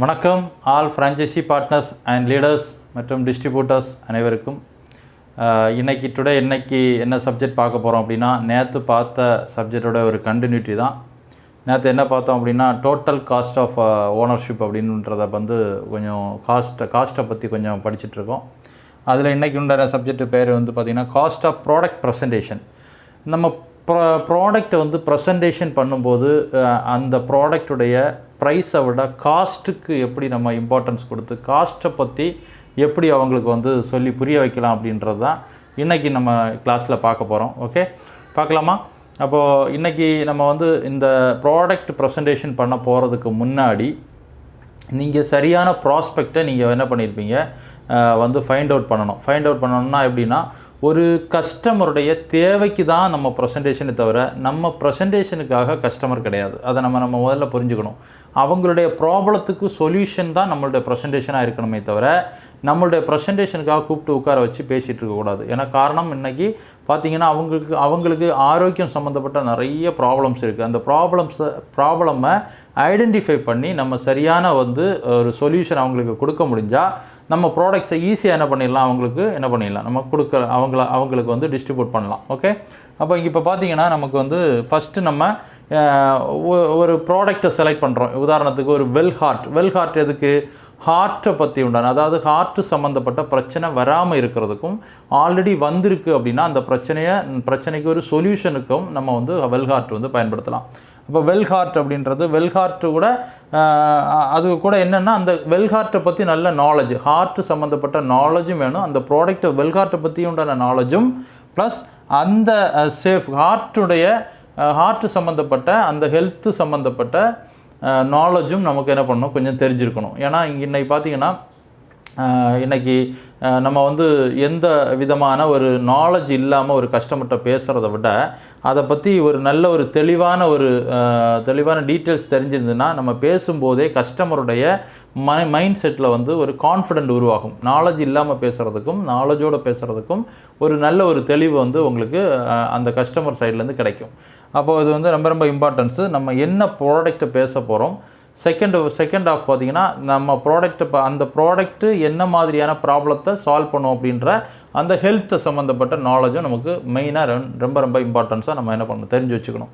வணக்கம் all franchise partners and leaders மற்றும் distributors அனைவருக்கும். இன்னைக்கு என்ன சப்ஜெக்ட் பார்க்க போகிறோம் அப்படின்னா, நேற்று பார்த்த சப்ஜெக்டோட ஒரு கண்டினியூட்டி தான். நேற்று என்ன பார்த்தோம் அப்படின்னா, டோட்டல் காஸ்ட் ஆஃப் ஓனர்ஷிப் அப்படின்றத கொஞ்சம் காஸ்ட்டை பற்றி கொஞ்சம் படிச்சுட்ருக்கோம். அதில் இன்றைக்கி உண்டான சப்ஜெக்ட் பேர் பார்த்திங்கன்னா காஸ்ட் ஆஃப் ப்ராடக்ட் ப்ரெசன்டேஷன். நம்ம ப்ராடக்டை ப்ரெசன்டேஷன் பண்ணும்போது அந்த ப்ராடக்டுடைய ப்ரைஸை விட காஸ்ட்டுக்கு எப்படி நம்ம இம்பார்ட்டன்ஸ் கொடுத்து காஸ்ட்டை பற்றி எப்படி அவங்களுக்கு சொல்லி புரிய வைக்கலாம் அப்படின்றது தான் இன்றைக்கி நம்ம கிளாஸில் பார்க்க போகிறோம். ஓகே, பார்க்கலாமா? அப்போது இன்றைக்கி நம்ம இந்த ப்ராடக்ட் ப்ரெசன்டேஷன் பண்ண போகிறதுக்கு முன்னாடி நீங்கள் சரியான ப்ராஸ்பெக்டை நீங்கள் என்ன பண்ணியிருப்பீங்க, ஃபைண்ட் அவுட் பண்ணணும். ஃபைண்ட் அவுட் பண்ணணும்னா எப்படின்னா, ஒரு கஸ்டமருடைய தேவைக்கு தான் நம்ம ப்ரெசன்டேஷனை தவிர நம்ம ப்ரெசன்டேஷனுக்காக கஸ்டமர் கிடையாது. அதை நம்ம முதல்ல புரிஞ்சுக்கணும். அவங்களுடைய ப்ராப்ளத்துக்கு சொல்யூஷன் தான் நம்மளுடைய ப்ரெசன்டேஷனாக இருக்கணுமே தவிர நம்மளுடைய ப்ரெசன்டேஷனுக்காக கூப்பிட்டு உட்கார வச்சு பேசிகிட்டு இருக்கக்கூடாது. ஏன்னா காரணம், இன்றைக்கி பார்த்திங்கன்னா அவங்களுக்கு ஆரோக்கியம் சம்மந்தப்பட்ட நிறைய ப்ராப்ளம்ஸ் இருக்குது. அந்த ப்ராப்ளமை ஐடென்டிஃபை பண்ணி நம்ம சரியான ஒரு சொல்யூஷன் அவங்களுக்கு கொடுக்க முடிஞ்சால் நம்ம ப்ராடக்ட்ஸை ஈஸியாக என்ன பண்ணிடலாம், நம்ம அவங்களுக்கு டிஸ்ட்ரிபியூட் பண்ணலாம். ஓகே, அப்போ இப்போ பார்த்தீங்கன்னா நமக்கு ஃபஸ்ட்டு நம்ம ஒரு ப்ராடக்டை செலக்ட் பண்ணுறோம். உதாரணத்துக்கு ஒரு வெல்ஹார்ட் எதுக்கு, ஹார்ட்டை பற்றி உண்டான, அதாவது ஹார்ட்டு சம்மந்தப்பட்ட பிரச்சனை வராமல் இருக்கிறதுக்கும், ஆல்ரெடி வந்திருக்கு அப்படின்னா அந்த பிரச்சனைக்கு ஒரு சொல்யூஷனுக்கும் நம்ம வெல்ஹார்ட் பயன்படுத்தலாம். இப்போ வெல்ஹார்ட் அப்படின்றது வெல்ஹார்ட்டு கூட அது கூட என்னென்னா, அந்த வெல்ஹார்ட்டை பற்றி நல்ல நாலேஜ், ஹார்ட்டு சம்மந்தப்பட்ட நாலேஜும் வேணும். அந்த ப்ராடக்ட்டை வெல்ஹார்ட்டை பற்றி உண்டான நாலேஜும் ப்ளஸ் அந்த ஹார்ட்டு சம்மந்தப்பட்ட அந்த ஹெல்த்து சம்மந்தப்பட்ட நாலேஜும் நமக்கு என்ன பண்ணணும், கொஞ்சம் தெரிஞ்சிருக்கணும். ஏன்னா இன்றைக்கி பார்த்திங்கன்னா நம்ம எந்த விதமான ஒரு நாலேஜ் இல்லாமல் ஒரு கஸ்டமர்கிட்ட பேசுகிறத விட அதை பற்றி ஒரு நல்ல ஒரு தெளிவான டீட்டெயில்ஸ் தெரிஞ்சிருந்ததுன்னா நம்ம பேசும்போதே கஸ்டமருடைய மைண்ட் செட்டில் ஒரு கான்ஃபிடென்ட் உருவாகும். நாலேஜ் இல்லாமல் பேசுகிறதுக்கும் நாலேஜோடு பேசுகிறதுக்கும் ஒரு நல்ல ஒரு தெளிவு உங்களுக்கு அந்த கஸ்டமர் சைட்லேருந்து கிடைக்கும். அப்போது இது ரொம்ப ரொம்ப இம்பார்ட்டன்ஸு. நம்ம என்ன ப்ராடக்ட்டை பேச போகிறோம், செகண்ட் ஆஃப் பார்த்திங்கன்னா நம்ம அந்த ப்ராடக்ட்டு என்ன மாதிரியான ப்ராப்ளத்தை சால்வ் பண்ணும் அப்படின்ற அந்த ஹெல்த்தை சம்மந்தப்பட்ட நாலேஜும் நமக்கு மெயினாக ரொம்ப ரொம்ப இம்பார்ட்டன்ஸாக நம்ம என்ன பண்ணணும், தெரிஞ்சு வச்சுக்கணும்.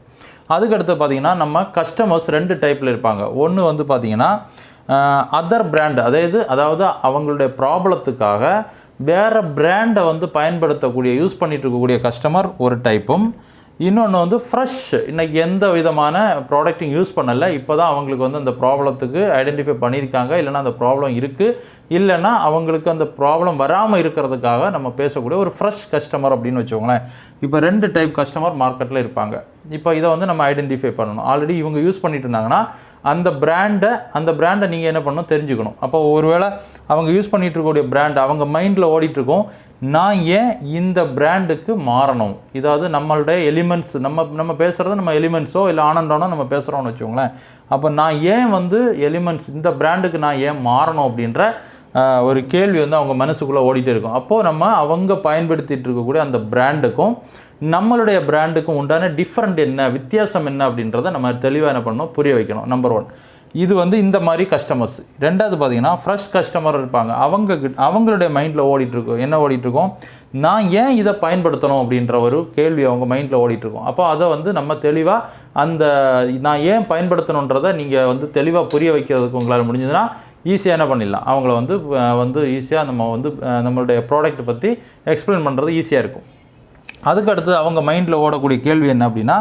அதுக்கடுத்து பார்த்திங்கன்னா நம்ம கஸ்டமர்ஸ் 2 டைப்பில் இருப்பாங்க. ஒன்று பார்த்திங்கன்னா அதர் பிராண்டு, அதாவது அவங்களுடைய ப்ராப்ளத்துக்காக வேறு பிராண்டை பயன்படுத்தக்கூடிய யூஸ் பண்ணிகிட்டு இருக்கக்கூடிய கஸ்டமர் ஒரு டைப்பும், இன்னொன்று ஃப்ரெஷ், இன்றைக்கி எந்த விதமான ப்ராடக்ட்டும் யூஸ் பண்ணலை, இப்போ தான் அவங்களுக்கு அந்த ப்ராப்ளத்துக்கு ஐடென்டிஃபை பண்ணியிருக்காங்க, இல்லைனா அந்த ப்ராப்ளம் இருக்குது, இல்லைன்னா அவங்களுக்கு அந்த ப்ராப்ளம் வராமல் இருக்கிறதுக்காக நம்ம பேசக்கூடிய ஒரு ஃப்ரெஷ் கஸ்டமர் அப்படின்னு வச்சுக்கோங்களேன். இப்போ 2 டைப் கஸ்டமர் மார்க்கெட்டில் இருப்பாங்க. இப்போ இதை நம்ம ஐடென்டிஃபை பண்ணணும். ஆல்ரெடி இவங்க யூஸ் பண்ணிட்டு இருந்தாங்கன்னா அந்த பிராண்டை நீங்கள் என்ன பண்ணணும், தெரிஞ்சுக்கணும். அப்போ ஒருவேளை அவங்க யூஸ் பண்ணிகிட்டு இருக்கக்கூடிய பிராண்ட் அவங்க மைண்டில் ஓடிட்டுருக்கோம், நான் ஏன் இந்த பிராண்டுக்கு மாறணும், இதாவது நம்மளுடைய எலிமெண்ட்ஸ், நம்ம பேசுகிறது நம்ம எலிமெண்ட்ஸோ இல்லை ஆனந்தானோ நம்ம பேசுகிறோம்னு வச்சுக்கோங்களேன். அப்போ நான் ஏன் எலிமெண்ட்ஸ் இந்த பிராண்டுக்கு நான் ஏன் மாறணும் அப்படின்ற ஒரு கேள்வி அவங்க மனசுக்குள்ளே ஓடிட்டே இருக்கும். அப்போது நம்ம அவங்க பயன்படுத்திகிட்டு இருக்கக்கூடிய அந்த பிராண்டுக்கும் நம்மளுடைய பிராண்டுக்கும் உண்டான டிஃப்ரெண்ட் என்ன, வித்தியாசம் என்ன அப்படின்றத நம்ம தெளிவாக என்ன பண்ணணும், புரிய வைக்கணும். நம்பர் 1 இது இந்த மாதிரி கஸ்டமர்ஸ். 2வது பார்த்திங்கன்னா ஃப்ரெஷ் கஸ்டமர் இருப்பாங்க. அவங்களுடைய மைண்டில் ஓடிட்டுருக்கோம், நான் ஏன் இதை பயன்படுத்தணும் அப்படின்ற ஒரு கேள்வி அவங்க மைண்டில் ஓடிட்டுருக்கோம். அப்போ அதை நம்ம தெளிவாக அந்த நான் ஏன் பயன்படுத்தணுன்றதை நீங்கள் தெளிவாக புரிய வைக்கிறதுக்கு உங்களால் முடிஞ்சதுன்னா ஈஸியாக என்ன பண்ணிடலாம், அவங்கள ஈஸியாக நம்ம நம்மளுடைய ப்ராடக்ட்டை பற்றி எக்ஸ்பிளைன் பண்ணுறது ஈஸியாக இருக்கும். அதுக்கடுத்து அவங்க மைண்டில் ஓடக்கூடிய கேள்வி என்ன அப்படின்னா,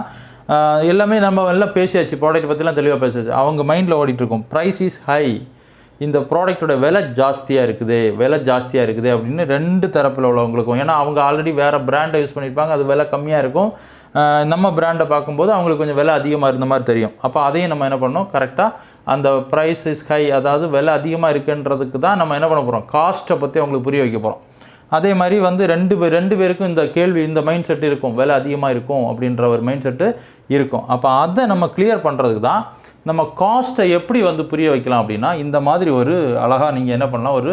எல்லாமே நம்ம எல்லாம் பேசியாச்சு, ப்ராடக்ட் பற்றிலாம் தெளிவாக பேசியாச்சு. அவங்க மைண்டில் ஓடிட்டுருக்கோம், ப்ரைஸ் இஸ் ஹை, இந்த ப்ராடக்டோட விலை ஜாஸ்தியாக இருக்குது அப்படின்னு 2 தரப்பில் உள்ளவங்களுக்கும். ஏன்னா அவங்க ஆல்ரெடி வேறு பிராண்டை யூஸ் பண்ணியிருப்பாங்க, அது விலை கம்மியாக இருக்கும். நம்ம பிராண்டை பார்க்கும்போது அவங்களுக்கு கொஞ்சம் விலை அதிகமாக இருந்த மாதிரி தெரியும். அப்போ அதையும் நம்ம என்ன பண்ணணும், கரெக்டாக அந்த ப்ரைஸ் இஸ் ஹை, அதாவது விலை அதிகமாக இருக்குன்றதுக்கு தான் நம்ம என்ன பண்ண போகிறோம், காஸ்ட்டை பற்றி அவங்களுக்கு புரிய வைக்க போகிறோம். அதே மாதிரி 2 பேருக்கும் இந்த கேள்வி, இந்த மைண்ட் செட் இருக்கும், விலை அதிகமாக இருக்கும் அப்படின்ற ஒரு மைண்ட் செட்டு இருக்கும். அப்போ அதை நம்ம கிளியர் பண்ணுறதுக்கு தான் நம்ம காஸ்ட்டை எப்படி புரிய வைக்கலாம் அப்படின்னா, இந்த மாதிரி ஒரு அழகாக நீங்கள் என்ன பண்ணலாம், ஒரு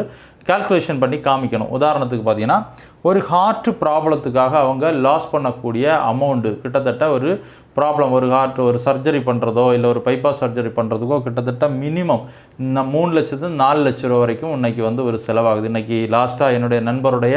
கால்குலேஷன் பண்ணி காமிக்கணும். உதாரணத்துக்கு பார்த்தீங்கன்னா ஒரு ஹார்ட் ப்ராப்ளத்துக்காக அவங்க லாஸ் பண்ணக்கூடிய அமௌண்ட்டு கிட்டத்தட்ட ஒரு ப்ராப்ளம், ஒரு ஹார்ட் ஒரு சர்ஜரி பண்ணுறதோ இல்லை ஒரு பைபாஸ் சர்ஜரி பண்ணுறதுக்கோ கிட்டத்தட்ட மினிமம் 3 லட்சத்து 4 லட்ச ரூபா வரைக்கும் இன்றைக்கி வந்து ஒரு செலவாகுது. இன்றைக்கி லாஸ்ட்டாக என்னுடைய நண்பருடைய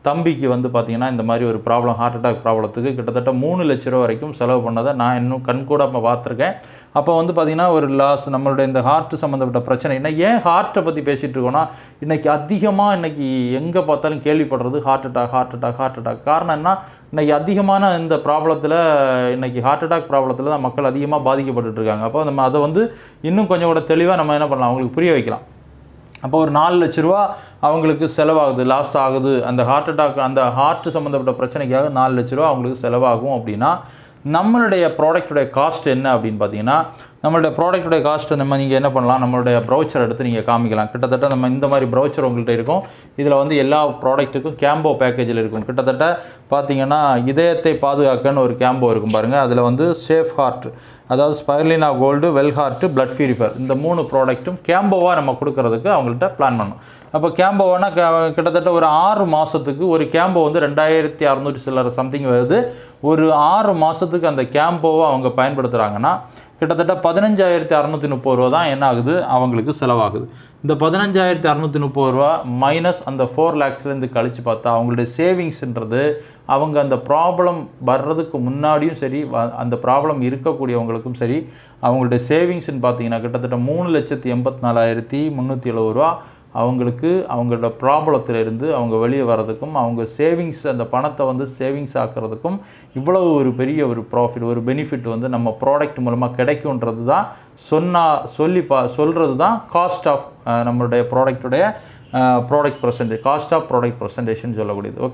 தம்பிக்கு வந்து பார்த்திங்கன்னா இந்த மாதிரி ஒரு ப்ராப்ளம், ஹார்ட் அட்டாக் ப்ராப்ளத்துக்கு கிட்டத்தட்ட 3 லட்ச ரூபா வரைக்கும் செலவு பண்ணதை நான் இன்னும் கண்கூட பார்த்துருக்கேன். அப்போ வந்து பார்த்திங்கன்னா ஒரு லாஸ் நம்மளுடைய இந்த ஹார்ட் சம்மந்தப்பட்ட பிரச்சனை. இன்னைக்கு ஏன் ஹார்ட்டை பற்றி பேசிகிட்டு இருக்கோன்னா, இன்றைக்கி அதிகமாக இன்றைக்கி எங்கே பார்த்தாலும் கேள்விப்படுறது ஹார்ட் அட்டாக். காரணம் என்ன, இன்றைக்கி அதிகமான இந்த ப்ராப்ளத்தில் இன்றைக்கி ஹார்ட் அட்டாக் ப்ராப்ளத்தில் தான் மக்கள் அதிகமாக பாதிக்கப்பட்டுருக்காங்க. அப்போ நம்ம அதை வந்து இன்னும் கொஞ்சம் கூட தெளிவாக நம்ம என்ன பண்ணலாம், அவங்களுக்கு புரிய வைக்கலாம். அப்போ ஒரு 4 லட்ச ரூபா அவங்களுக்கு செலவாகுது, லாஸ் ஆகுது. அந்த ஹார்ட் அட்டாக், அந்த ஹார்ட் சம்மந்தப்பட்ட பிரச்சனைக்காக 4 லட்ச ரூபா அவங்களுக்கு செலவாகும் அப்படின்னா, நம்மளுடைய ப்ராடக்ட்டுடைய காஸ்ட் என்ன அப்படின்னு பார்த்தீங்கன்னா, நம்மளுடைய ப்ராடக்ட்டுடைய காஸ்ட்டை நீங்கள் என்ன பண்ணலாம், நம்மளுடைய ப்ரௌச்சர் எடுத்து நீங்கள் காமிக்கலாம். கிட்டத்தட்ட நம்ம இந்த மாதிரி ப்ரௌச்சர் உங்கள்கிட்ட இருக்கும். இதில் வந்து எல்லா ப்ராடக்ட்டுக்கும் கேம்போ பேக்கேஜில் இருக்கும். கிட்டத்தட்ட பார்த்தீங்கன்னா இதயத்தை பாதுகாக்கன்னு ஒரு கேம்போ இருக்கும் பாருங்கள். அதில் வந்து சேஃப் ஹார்ட், அதாவது spirulina gold, well heart, blood purifier, இந்த 3 ப்ராடக்ட்டும் கேம்போவாக நம்ம கொடுக்கறதுக்கு அவங்கள்ட்ட பிளான் பண்ணணும். அப்போ கேம்போவானா கிட்டத்தட்ட ஒரு 6 மாதத்துக்கு ஒரு கேம்போ வந்து 2600 சில்லற சம்திங் வருது. ஒரு 6 மாதத்துக்கு அந்த கேம்போவை அவங்க பயன்படுத்துகிறாங்கன்னா கிட்டத்தட்ட 15,630 ரூபா தான் என்ன ஆகுது, அவங்களுக்கு செலவாகுது. இந்த 15,630 ரூபா மைனஸ் அந்த 4 லேக்ஸ்லேருந்து கழித்து பார்த்தா அவங்களுடைய சேவிங்ஸ்ன்றது, அவங்க அந்த ப்ராப்ளம் வர்றதுக்கு முன்னாடியும் சரி, அந்த ப்ராப்ளம் இருக்கக்கூடியவங்களுக்கும் சரி, அவங்களுடைய சேவிங்ஸ்ன்னு பார்த்தீங்கன்னா கிட்டத்தட்ட 3,84,370 ரூபா அவங்களுக்கு அவங்களோட ப்ராப்ளத்திலிருந்து அவங்க வெளியே வர்றதுக்கும், அவங்க சேவிங்ஸ் அந்த பணத்தை வந்து சேவிங்ஸ் ஆக்கிறதுக்கும் இவ்வளவு ஒரு பெரிய ஒரு ப்ராஃபிட், ஒரு பெனிஃபிட் வந்து நம்ம ப்ராடக்ட் மூலமாக கிடைக்குன்றது தான் சொல்கிறது தான் காஸ்ட் ஆஃப் நம்மளுடைய product percentage, cost of product presentation சொல்லக்கூடியது. ஓகே.